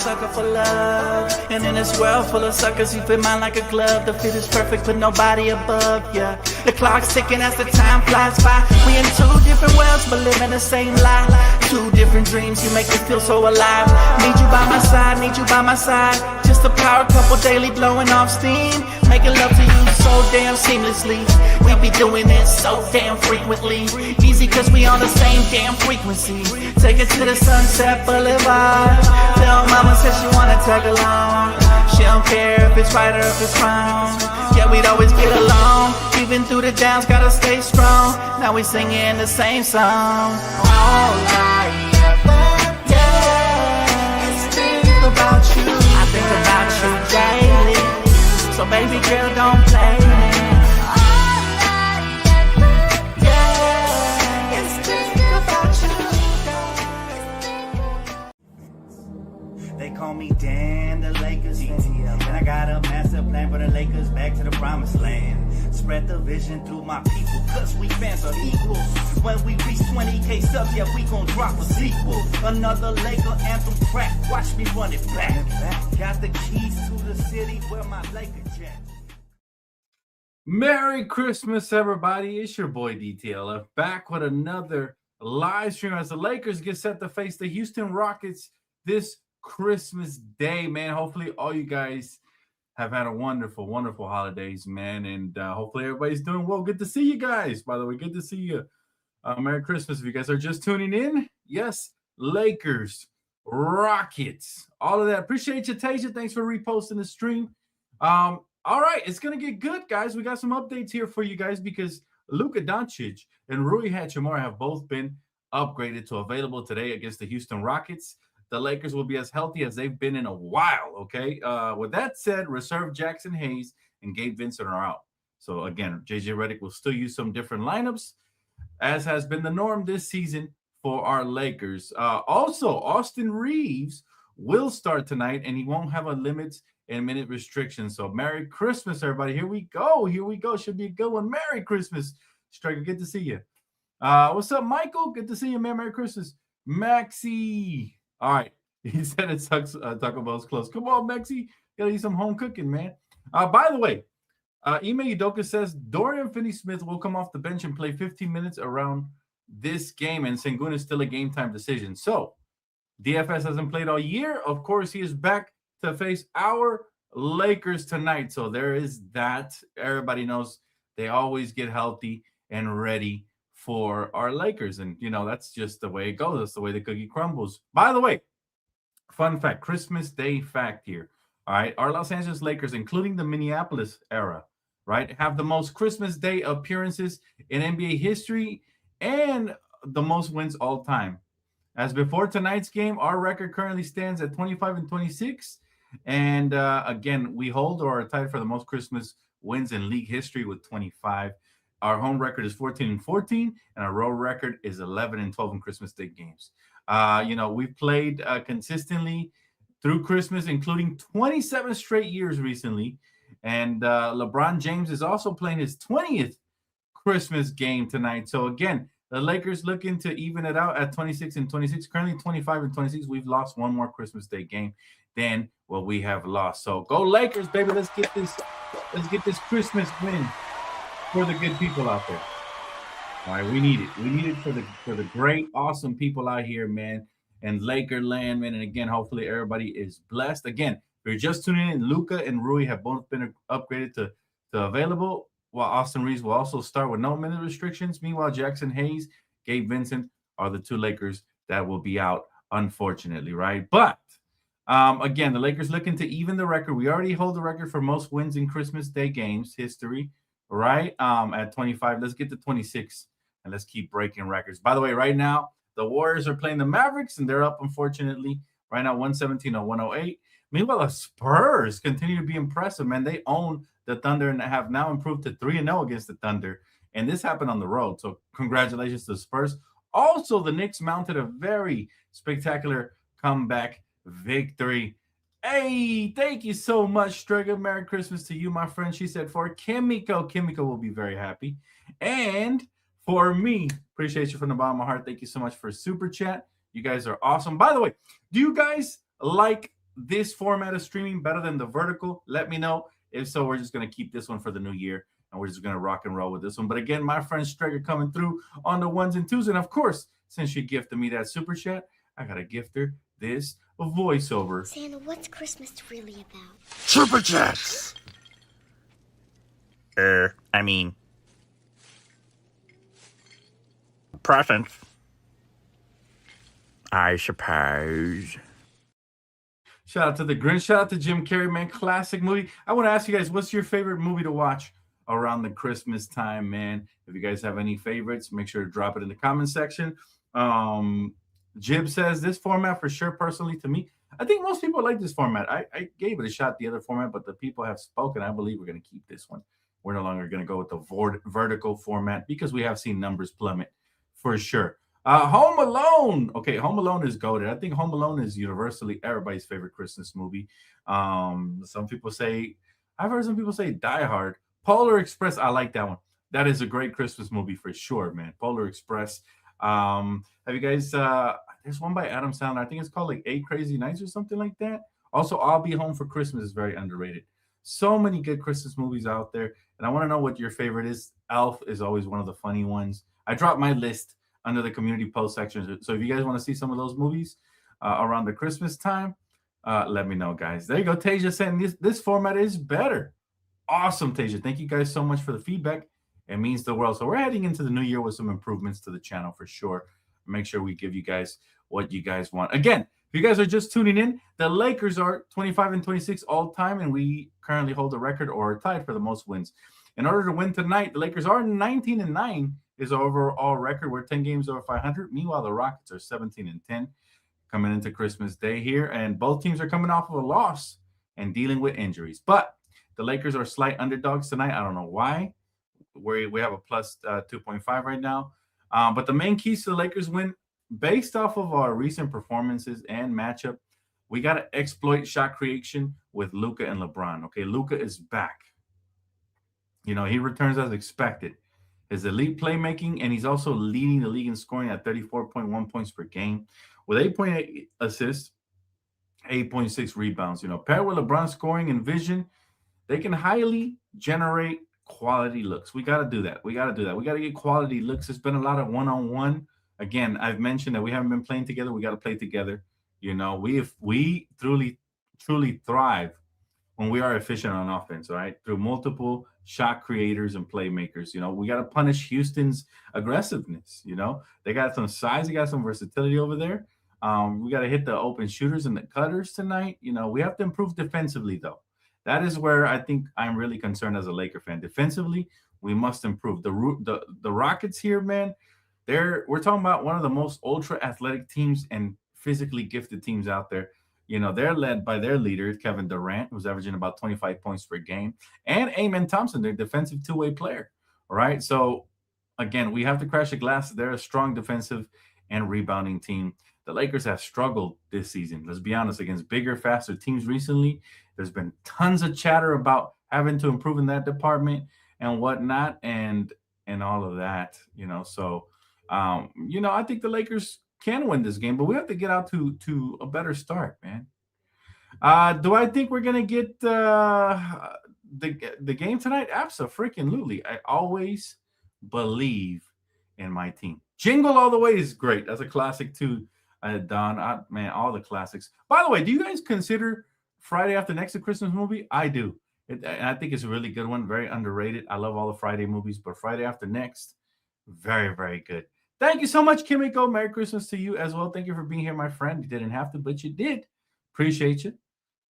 sucker for love. And in this world full of suckers, you fit mine like a glove. The fit is perfect, but nobody above, yeah. The clock's ticking as the time flies by. We in two different worlds, but living the same life. Two different dreams, you make me feel so alive. Need you by my side, need you by my side. Just a power couple daily blowing off steam. Making love to you so damn seamlessly. We be doing it so damn frequently. Easy cause we on the same damn frequency. Take it to the Sunset Boulevard. Tell mama says she wanna tag along. She don't care if it's right or if it's wrong. Yeah, we'd always get along. Even through the downs, gotta stay strong. Now we singing the same song. All I ever get is think about you. I think about you daily. So baby girl, don't play me. All I ever get is think about you. They call me Dan, the Lakers DTLF. And I got a master plan for the Lakers back to the promised land. Spread the vision through my people, cause we fans are equal. When we reach 20K subs, yeah, we gon' drop a sequel. Another Laker anthem track, watch me run it back. Got the keys to the city where my Laker jet. Merry Christmas, everybody. It's your boy DTLF back with another live stream as the Lakers get set to face the Houston Rockets this Christmas Day, man. Hopefully all you guys have had a wonderful, wonderful holidays, man. And hopefully everybody's doing well. Good to see you guys, by the way. Good to see you. Merry Christmas. If you guys are just tuning in, yes, Lakers, Rockets, all of that. Appreciate you, Tasia. Thanks for reposting the stream. All right, it's going to get good, guys. We got some updates here for you guys because Luka Doncic and Rui Hachimura have both been upgraded to available today against the Houston Rockets. The Lakers will be as healthy as they've been in a while, okay? With that said, reserve Jackson Hayes and Gabe Vincent are out. So, again, J.J. Redick will still use some different lineups, as has been the norm this season for our Lakers. Also, Austin Reeves will start tonight, and he won't have a limits and minute restriction. So, Merry Christmas, everybody. Here we go. Here we go. Should be a good one. Merry Christmas. Striker, good to see you. What's up, Michael? Good to see you, man. Merry Christmas. Maxie. All right. He said it sucks. Taco Bell's close. Come on, Maxie. Gotta eat some home cooking, man. By the way, Ime Udoka says Dorian Finney-Smith will come off the bench and play 15 minutes around this game, and Sengun is still a game-time decision. So, DFS hasn't played all year. Of course, he is back to face our Lakers tonight. So, there is that. Everybody knows they always get healthy and ready for our Lakers. And, you know, that's just the way it goes. That's the way the cookie crumbles. By the way, fun fact, Christmas Day fact here. All right, our Los Angeles Lakers, including the Minneapolis era, right, have the most Christmas Day appearances in NBA history and the most wins all time. As before tonight's game, our record currently stands at 25-26. And again, we hold or are tied for the most Christmas wins in league history with 25. Our home record is 14-14, and our road record is 11-12 in Christmas Day games. You know, we've played consistently through Christmas, including 27 straight years recently. And LeBron James is also playing his 20th Christmas game tonight. So, again, the Lakers looking to even it out at 26-26. Currently 25-26. We've lost one more Christmas Day game than what we have lost. So, go Lakers, baby. Let's get this Christmas win for the good people out there. All right, we need it. We need it for the great, awesome people out here, man, and Lakerland, man. And again, hopefully everybody is blessed. Again, if you're just tuning in, Luka and Rui have both been upgraded to available, while Austin Reeves will also start with no minute restrictions. Meanwhile, Jackson Hayes, Gabe Vincent are the two Lakers that will be out, unfortunately, right? But again, the Lakers looking to even the record. We already hold the record for most wins in Christmas Day games history, right? At 25. Let's get to 26 and let's keep breaking records. By the way, right now, the Warriors are playing the Mavericks and they're up, unfortunately, right now 117-108. Meanwhile, the Spurs continue to be impressive, man. They own the Thunder and have now improved to 3-0 against the Thunder. And this happened on the road. So congratulations to the Spurs. Also, the Knicks mounted a very spectacular comeback victory. Hey, thank you so much, Strega. Merry Christmas to you, my friend. She said for Kimiko. Kimiko will be very happy. And for me, appreciate you from the bottom of my heart. Thank you so much for Super Chat. You guys are awesome. By the way, do you guys like this format of streaming better than the vertical? Let me know. If so, we're just going to keep this one for the new year, and we're just going to rock and roll with this one. But again, my friend Streger coming through on the ones and twos. And of course, since she gifted me that super chat, I got to gift her this voiceover. Santa, what's Christmas really about? Super chats! I mean, presents, I suppose. Shout out to the Grinch. Shout out to Jim Carrey, man. Classic movie. I want to ask you guys, what's your favorite movie to watch around the Christmas time, man? If you guys have any favorites, make sure to drop it in the comment section. Jib says this format for sure, personally, to me. I think most people like this format. I gave it a shot, the other format, but the people have spoken. I believe we're going to keep this one. We're no longer going to go with the vertical format because we have seen numbers plummet for sure. Home Alone. Okay, Home Alone is goated. I think Home Alone is universally everybody's favorite Christmas movie. Some people say, I've heard some people say Die Hard. Polar Express, I like that one. That is a great Christmas movie for sure, man. Polar Express. Have you guys, there's one by Adam Sandler. I think it's called like 8 Crazy Nights or something like that. Also, I'll Be Home for Christmas is very underrated. So many good Christmas movies out there. And I want to know what your favorite is. Elf is always one of the funny ones. I dropped my list under the community post section. So if you guys want to see some of those movies around the Christmas time, let me know, guys. There you go. Tasia saying this format is better. Awesome, Tasia. Thank you guys so much for the feedback. It means the world. So we're heading into the new year with some improvements to the channel for sure. Make sure we give you guys what you guys want. Again, if you guys are just tuning in, the Lakers are 25-26 all time, and we currently hold the record or are tied for the most wins. In order to win tonight, the Lakers are 19-9 is our overall record. We're 10 games over 500. Meanwhile, the Rockets are 17-10 coming into Christmas Day here, and both teams are coming off of a loss and dealing with injuries. But the Lakers are slight underdogs tonight. I don't know why. We have a plus 2.5 right now. But the main keys to the Lakers win, based off of our recent performances and matchup, we got to exploit shot creation with Luka and LeBron. Okay, Luka is back. You know, he returns as expected. His elite playmaking, and he's also leading the league in scoring at 34.1 points per game with 8.8 assists, 8.6 rebounds. You know, paired with LeBron scoring and vision, they can highly generate quality looks. We got to do that. We got to get quality looks. It's been a lot of one-on-one. Again, I've mentioned that we haven't been playing together. We got to play together. You know, we truly thrive when we are efficient on offense, all right? Through multiple shot creators and playmakers. You know, we got to punish Houston's aggressiveness. You know, they got some size, they got some versatility over there. We got to hit the open shooters and the cutters tonight. You know, we have to improve defensively, though. That is where I think I'm really concerned as a Laker fan. Defensively, we must improve. The Rockets here, man, we're talking about one of the most ultra athletic teams and physically gifted teams out there. You know, they're led by their leader, Kevin Durant, who's averaging about 25 points per game, and Amen Thompson, their defensive two-way player. All right. So again, we have to crash the glass. They're a strong defensive and rebounding team. The Lakers have struggled this season. Let's be honest, against bigger, faster teams recently. There's been tons of chatter about having to improve in that department and whatnot, and all of that, you know. So, you know, I think the Lakers can win this game, but we have to get out to a better start, man. Do I think we're gonna get the game tonight? Absolutely. I always believe in my team. Jingle All the Way is great. That's a classic too. Don, man, all the classics. By the way, do you guys consider Friday After Next a Christmas movie? I do. I think it's a really good one, very underrated. I love all the Friday movies, but Friday After Next, very, very good. Thank you so much, Kimiko. Merry Christmas to you as well. Thank you for being here, my friend. You didn't have to, but you did. Appreciate you.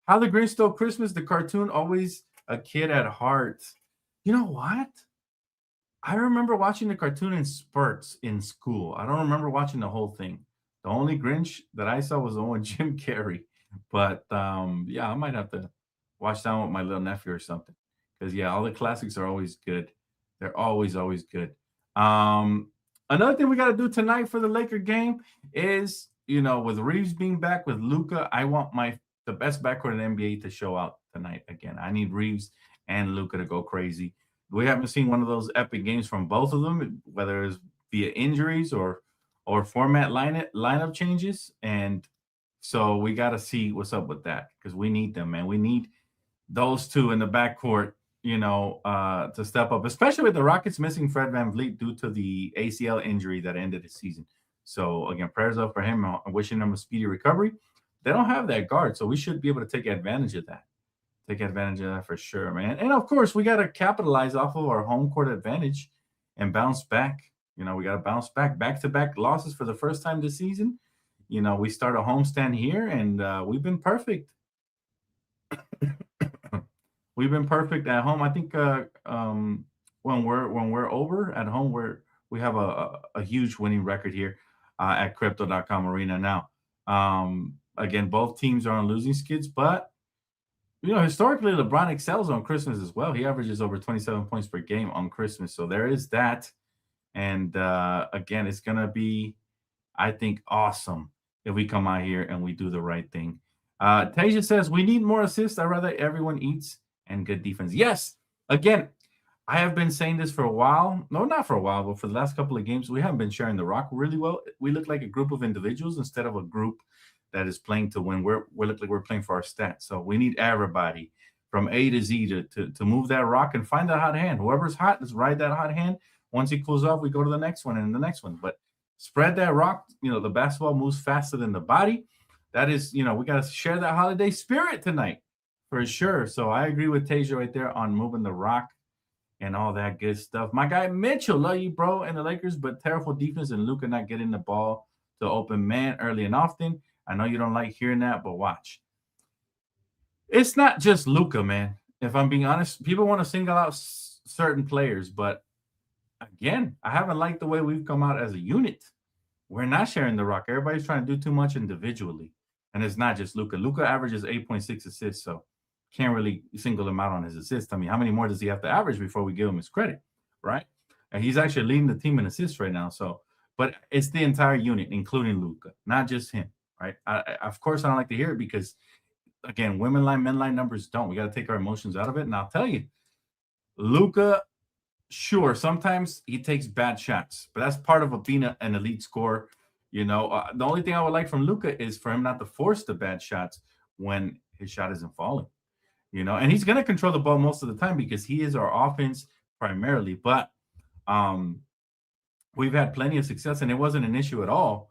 How the Grinch Stole Christmas, the cartoon, always a kid at heart. You know what? I remember watching the cartoon in spurts in school. I don't remember watching the whole thing. The only Grinch that I saw was the one with Jim Carrey. But, yeah, I might have to watch that one with my little nephew or something. Because, yeah, all the classics are always good. They're always, always good. Another thing we got to do tonight for the Laker game is, you know, with Reeves being back, with Luka, I want the best backcourt in the NBA to show out tonight again. I need Reeves and Luka to go crazy. We haven't seen one of those epic games from both of them, whether it's via injuries or format lineup changes. And So we got to see what's up with that because we need them, man. We need those two in the backcourt, to step up, especially with the Rockets missing Fred VanVleet due to the ACL injury that ended the season. So again, prayers up for him. I'm wishing him a speedy recovery. They don't have that guard, so we should be able to take advantage of that. Take advantage of that for sure, man. And of course, we got to capitalize off of our home court advantage and bounce back. We got to bounce back-to-back losses for the first time this season. We start a homestand here, and we've been perfect. We've been perfect at home. I think when we're over at home, we have a huge winning record here at Crypto.com Arena now. Again, both teams are on losing skids, but historically, LeBron excels on Christmas as well. He averages over 27 points per game on Christmas, so there is that. And again, it's gonna be, I think, awesome if we come out here and we do the right thing. Tasia says we need more assists. I'd rather everyone eats and good defense. Yes, again, I have been saying this for a while. No, not for a while, but for the last couple of games, we haven't been sharing the rock really well. We look like a group of individuals instead of a group that is playing to win. We look like we're playing for our stats. So we need everybody from A to Z to move that rock and find that hot hand. Whoever's hot, let's ride that hot hand. Once he cools off, we go to the next one and the next one. But spread that rock. The basketball moves faster than the body. That is, we got to share that holiday spirit tonight for sure. So I agree with Tasia right there on moving the rock and all that good stuff. My guy Mitchell, love you, bro, and the Lakers, but terrible defense and Luka not getting the ball to open man early and often. I know you don't like hearing that, but watch. It's not just Luka, man. If I'm being honest, people want to single out certain players, but again, I haven't liked the way we've come out as a unit. We're not sharing the rock. Everybody's trying to do too much individually, and it's not just Luka. Luka averages 8.6 assists, so can't really single him out on his assists. I mean, how many more does he have to average before we give him his credit, right? And he's actually leading the team in assists right now. So, but it's the entire unit, including Luka, not just him, right? Of course, I don't like to hear it because, again, women line, men line numbers don't. We got to take our emotions out of it. And I'll tell you, Luka, sure, sometimes he takes bad shots, but that's part of being an elite scorer. The only thing I would like from Luka is for him not to force the bad shots when his shot isn't falling. And he's going to control the ball most of the time because he is our offense primarily. But we've had plenty of success, and it wasn't an issue at all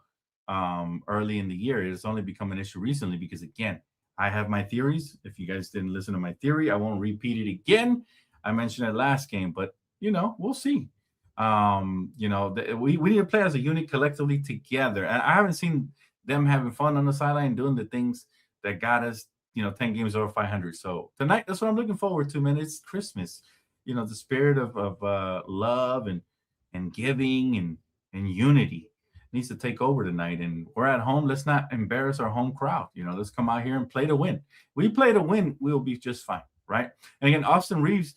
early in the year. It has only become an issue recently because, again, I have my theories. If you guys didn't listen to my theory, I won't repeat it again. I mentioned it last game, but, we'll see. We need to play as a unit collectively together. And I haven't seen them having fun on the sideline doing the things that got us 10 games over 500. So tonight, that's what I'm looking forward to, man. It's Christmas. The spirit of love and giving and unity needs to take over tonight. And we're at home. Let's not embarrass our home crowd. Let's come out here and play to win. We play to win, we'll be just fine, right? And again, Austin Reeves,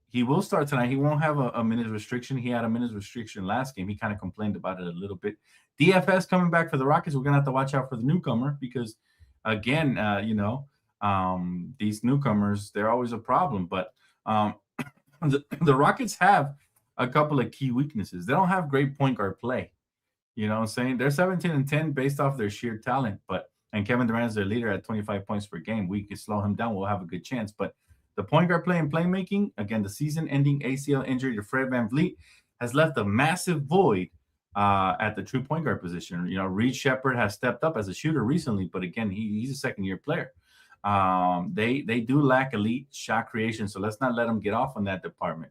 he will start tonight. He won't have a minutes restriction. He had a minutes restriction last game. He kind of complained about it a little bit. DFS coming back for the Rockets. We're going to have to watch out for the newcomer because, again, these newcomers, they're always a problem. But the Rockets have a couple of key weaknesses. They don't have great point guard play. You know what I'm saying? They're 17-10 based off their sheer talent. And Kevin Durant's their leader at 25 points per game. We can slow him down. We'll have a good chance. But the point guard play and playmaking, again, the season-ending ACL injury to Fred VanVleet has left a massive void at the true point guard position. Reed Shepherd has stepped up as a shooter recently, but again, he's a second-year player. They do lack elite shot creation, so let's not let them get off on that department.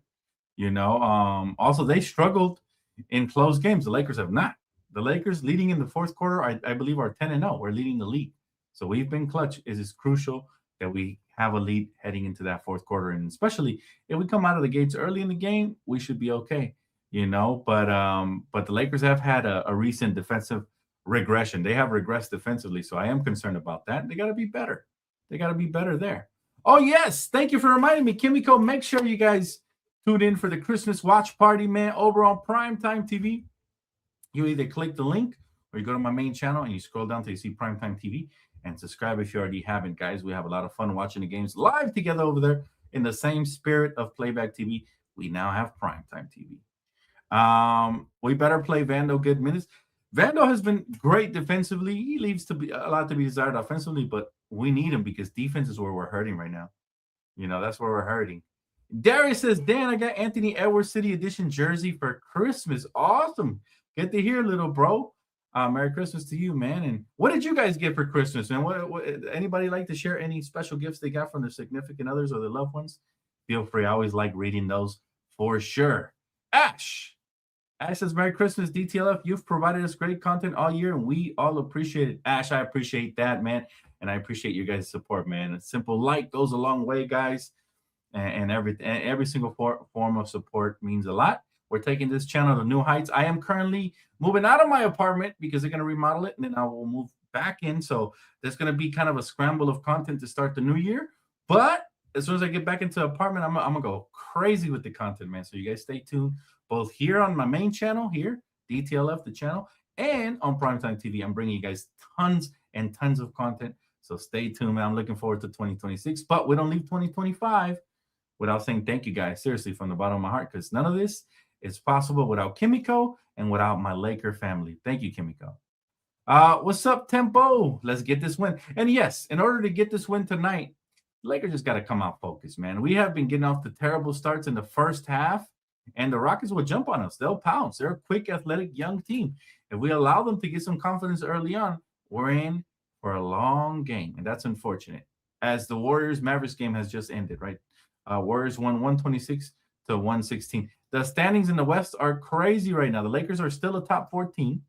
Also, they struggled in close games. The Lakers have not. The Lakers leading in the fourth quarter, I believe, are 10-0. We're leading the league. So we've been clutch. It is crucial that we have a lead heading into that fourth quarter. And especially if we come out of the gates early in the game, we should be okay, But the Lakers have had a recent defensive regression. They have regressed defensively. So I am concerned about that. They got to be better. They got to be better there. Oh, yes. Thank you for reminding me, Kimiko. Make sure you guys tune in for the Christmas watch party, man, over on Primetime TV. You either click the link or you go to my main channel and you scroll down till you see Primetime TV and subscribe if you already haven't, guys. We have a lot of fun watching the games live together over there in the same spirit of Playback TV. We now have Primetime TV. We better play Vando good minutes. Vando has been great defensively. He leaves to be a lot to be desired offensively, but we need him because defense is where we're hurting right now. That's where we're hurting. Darius says, Dan, I got Anthony Edwards City Edition jersey for Christmas. Awesome. Good to hear, little bro. Merry Christmas to you, man. And what did you guys get for Christmas, man? What anybody like to share any special gifts they got from their significant others or their loved ones? Feel free. I always like reading those for sure. Ash says, Merry Christmas, DTLF. You've provided us great content all year, and we all appreciate it. Ash, I appreciate that, man. And I appreciate your guys' support, man. A simple like goes a long way, guys. And every single form of support means a lot. We're taking this channel to new heights. I am currently moving out of my apartment because they're going to remodel it, and then I will move back in. So there's going to be kind of a scramble of content to start the new year. But as soon as I get back into the apartment, I'm going to go crazy with the content, man. So you guys stay tuned both here on my main channel here, DTLF, the channel, and on Primetime TV. I'm bringing you guys tons and tons of content. So stay tuned, man. I'm looking forward to 2026. But we don't leave 2025 without saying thank you, guys, seriously, from the bottom of my heart, because none of this is possible without Kimiko and without my Laker family. Thank you, Kimiko. What's up, Tempo? Let's get this win. And yes, in order to get this win tonight, Lakers just got to come out focused, man. We have been getting off the terrible starts in the first half, and the Rockets will jump on us. They'll pounce. They're a quick, athletic, young team. If we allow them to get some confidence early on, we're in for a long game, and that's unfortunate. As the Warriors-Mavericks game has just ended, right? Warriors won 126 to 116. The standings in the West are crazy right now. The Lakers are still a top 14.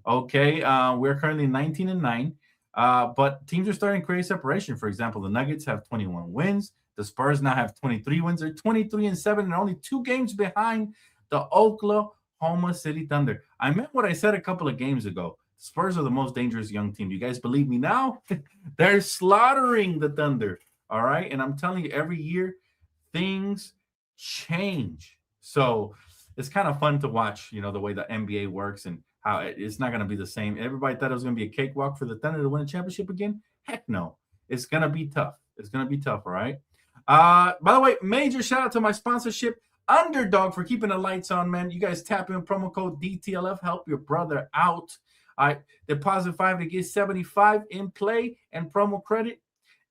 Okay, we're currently 19-9. But teams are starting to create separation. For example, the Nuggets have 21 wins. The Spurs now have 23 wins. They're 23-7 and only 2 games behind the Oklahoma City Thunder. I meant what I said a couple of games ago. Spurs are the most dangerous young team. Do you guys believe me now? They're slaughtering the Thunder. All right. And I'm telling you, every year things change. So it's kind of fun to watch, the way the NBA works and how it's not going to be the same. Everybody thought it was going to be a cakewalk for the Thunder to win a championship again. Heck no. It's going to be tough. It's going to be tough. All right. By the way, major shout out to my sponsorship, Underdog, for keeping the lights on, man. You guys tap in promo code DTLF. Help your brother out. I deposit 5 to get 75 in play and promo credit.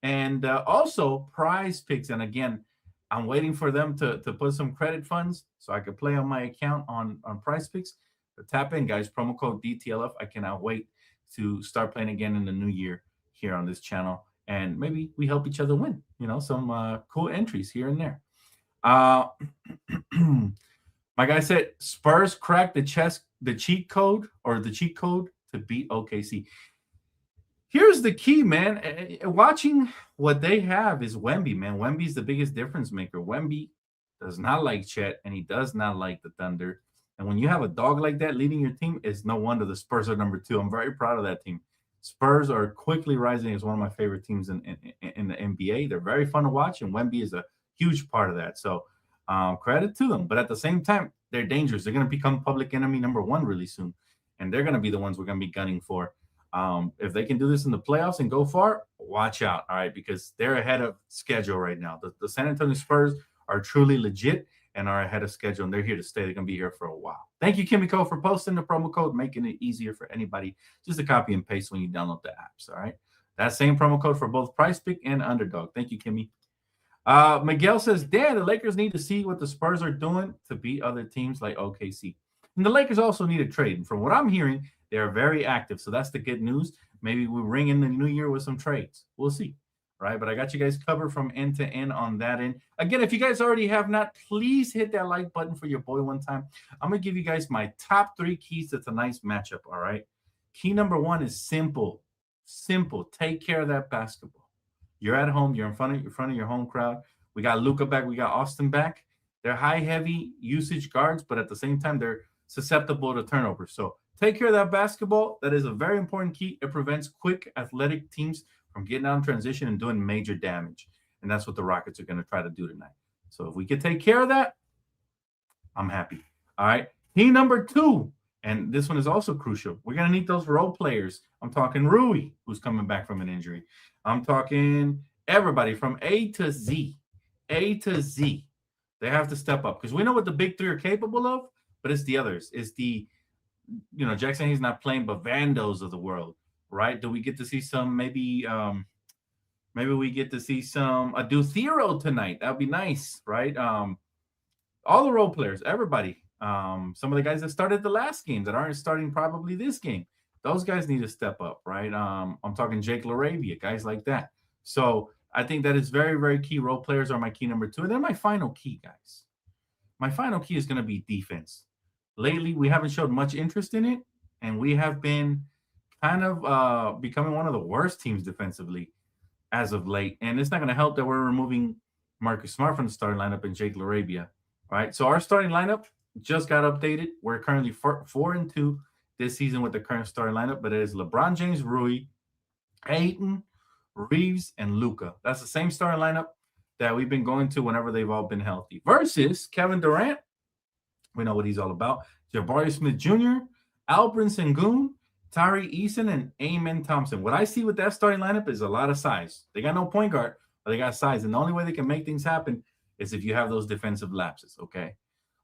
And also prize picks. And again, I'm waiting for them to put some credit funds so I could play on my account on prize picks. But tap in, guys. Promo code DTLF. I cannot wait to start playing again in the new year here on this channel. And maybe we help each other win, some cool entries here and there. My guy said Spurs cracked the cheat code to beat OKC. Here's the key, man. Watching what they have is Wemby, man. Wemby's the biggest difference maker. Wemby does not like Chet, and he does not like the Thunder. And when you have a dog like that leading your team, it's no wonder the Spurs are number 2. I'm very proud of that team. Spurs are quickly rising as one of my favorite teams in the NBA. They're very fun to watch, and Wemby is a huge part of that. So credit to them. But at the same time, they're dangerous. They're going to become public enemy number 1 really soon, and they're going to be the ones we're going to be gunning for. If they can do this in the playoffs and go far, watch out, all right, because they're ahead of schedule right now. The San Antonio Spurs are truly legit and are ahead of schedule, and they're here to stay. They're going to be here for a while. Thank you, Kimiko, for posting the promo code, making it easier for anybody just to copy and paste when you download the apps, all right? That same promo code for both Price Pick and Underdog. Thank you, Kimmy. Miguel says, Dan, the Lakers need to see what the Spurs are doing to beat other teams like OKC. And the Lakers also need a trade. And from what I'm hearing, they are very active. So that's the good news. Maybe we'll ring in the new year with some trades. We'll see. Right? But I got you guys covered from end to end on that end. Again, if you guys already have not, please hit that like button for your boy one time. I'm going to give you guys my top 3 keys to tonight's matchup. All right. Key number 1 is simple. Simple. Take care of that basketball. You're at home. You're in front of your home crowd. We got Luka back. We got Austin back. They're high, heavy usage guards, but at the same time, they're susceptible to turnovers. So take care of that basketball. That is a very important key. It prevents quick, athletic teams from getting out in transition and doing major damage. And that's what the Rockets are going to try to do tonight. So if we can take care of that, I'm happy. All right. Key number 2, and this one is also crucial. We're going to need those role players. I'm talking Rui, who's coming back from an injury. I'm talking everybody from A to Z. A to Z. They have to step up because we know what the big 3 are capable of, but it's the others. It's the Jackson Hayes not playing, but Vandos of the world, right? Do we get to see some maybe we get to see some Duthero tonight? That'd be nice, right? All the role players, everybody. Some of the guys that started the last game that aren't starting probably this game. Those guys need to step up, right? I'm talking Jake LaRavia, guys like that. So I think that is very, very key. Role players are my key number 2. And then my final key, guys. My final key is going to be defense. Lately, we haven't showed much interest in it, and we have been kind of becoming one of the worst teams defensively as of late. And it's not going to help that we're removing Marcus Smart from the starting lineup and Jake LaRavia, right? So our starting lineup just got updated. We're currently 4-2 this season with the current starting lineup, but it is LeBron James, Rui, Ayton, Reeves, and Luka. That's the same starting lineup that we've been going to whenever they've all been healthy. Versus Kevin Durant, we know what he's all about. Jabari Smith Jr., Alperen Sengun, Tari Eason, and Amen Thompson. What I see with that starting lineup is a lot of size. They got no point guard, but they got size. And the only way they can make things happen is if you have those defensive lapses, okay?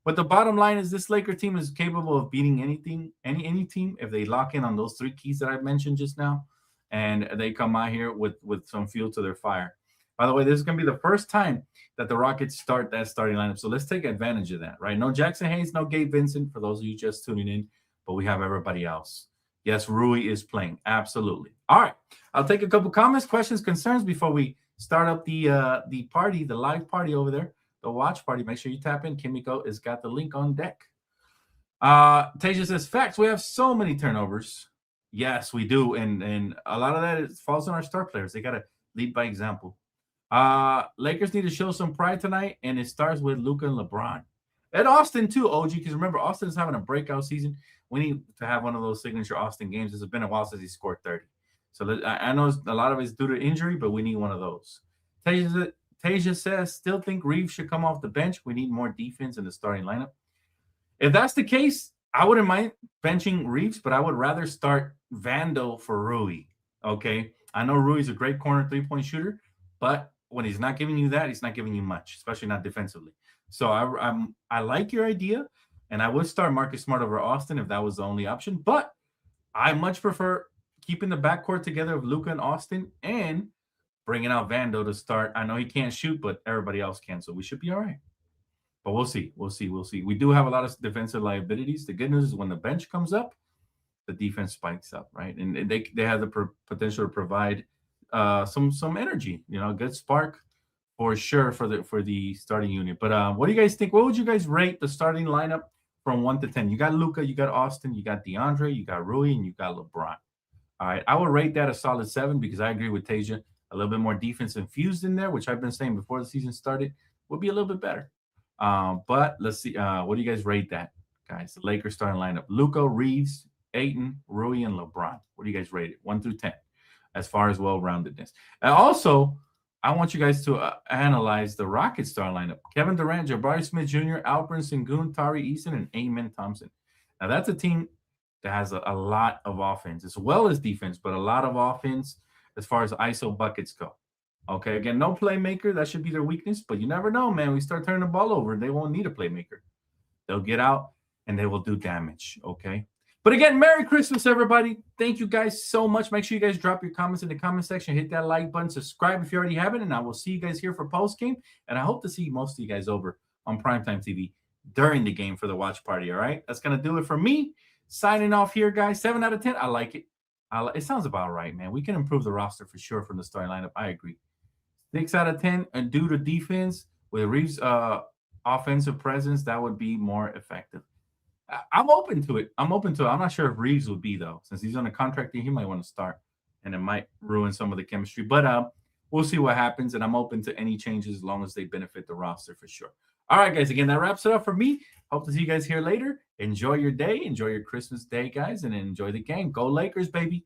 But the bottom line is this Laker team is capable of beating anything, any team if they lock in on those 3 keys that I mentioned just now, and they come out here with some fuel to their fire. By the way, this is going to be the first time that the Rockets start that starting lineup, so let's take advantage of that, right? No Jackson Hayes, no Gabe Vincent, for those of you just tuning in, but we have everybody else. Yes, Rui is playing, absolutely. All right, I'll take a couple comments, questions, concerns before we start up the party, the live party over there. The watch party. Make sure you tap in. Kimiko has got the link on deck. Tasia says, facts, we have so many turnovers. Yes, we do. And a lot of that falls on our star players. They got to lead by example. Lakers need to show some pride tonight, and it starts with Luka and LeBron. And Austin, too, OG, because remember, Austin is having a breakout season. We need to have one of those signature Austin games. It's been a while since he scored 30. So I know a lot of it's due to injury, but we need one of those. Tasia says, still think Reeves should come off the bench. We need more defense in the starting lineup. If that's the case, I wouldn't mind benching Reeves, but I would rather start Vando for Rui. Okay? I know Rui's a great corner 3-point shooter, but when he's not giving you that, he's not giving you much, especially not defensively. So I like your idea, and I would start Marcus Smart over Austin if that was the only option, but I much prefer keeping the backcourt together of Luka and Austin and bringing out Vando to start. I know he can't shoot, but everybody else can, so we should be all right. But we'll see. We do have a lot of defensive liabilities. The good news is when the bench comes up, the defense spikes up, right? And they have the potential to provide some energy, a good spark for sure for the starting unit. But what do you guys think? What would you guys rate the starting lineup from 1 to 10? You got Luka, you got Austin, you got DeAndre, you got Rui, and you got LeBron. All right, I would rate that a solid 7 because I agree with Tasia. A little bit more defense infused in there, which I've been saying before the season started, would be a little bit better. But let's see. What do you guys rate that, guys? The Lakers starting lineup. Luka, Reeves, Ayton, Rui, and LeBron. What do you guys rate it? 1 through 10 as far as well-roundedness. And also, I want you guys to analyze the Rockets starting lineup. Kevin Durant, Jabari Smith Jr., Alperen Sengun, Tari Eason, and Amen Thompson. Now, that's a team that has a lot of offense as well as defense, but a lot of offense as far as ISO buckets go. Okay, again, no playmaker. That should be their weakness, but you never know, man. We start turning the ball over, they won't need a playmaker. They'll get out, and they will do damage, okay? But again, Merry Christmas, everybody. Thank you guys so much. Make sure you guys drop your comments in the comment section. Hit that like button. Subscribe if you already haven't, and I will see you guys here for postgame, and I hope to see most of you guys over on Primetime TV during the game for the watch party, all right? That's going to do it for me. Signing off here, guys. 7 out of 10. I like it. It sounds about right, man. We can improve the roster for sure from the starting lineup. I agree. 6 out of 10, and due to defense with Reeves' offensive presence, that would be more effective. I'm open to it. I'm not sure if Reeves would be, though. Since he's on a contract, he might want to start, and it might ruin some of the chemistry. But we'll see what happens, and I'm open to any changes as long as they benefit the roster for sure. All right, guys. Again, that wraps it up for me. Hope to see you guys here later. Enjoy your day. Enjoy your Christmas day, guys, and enjoy the game. Go Lakers, baby.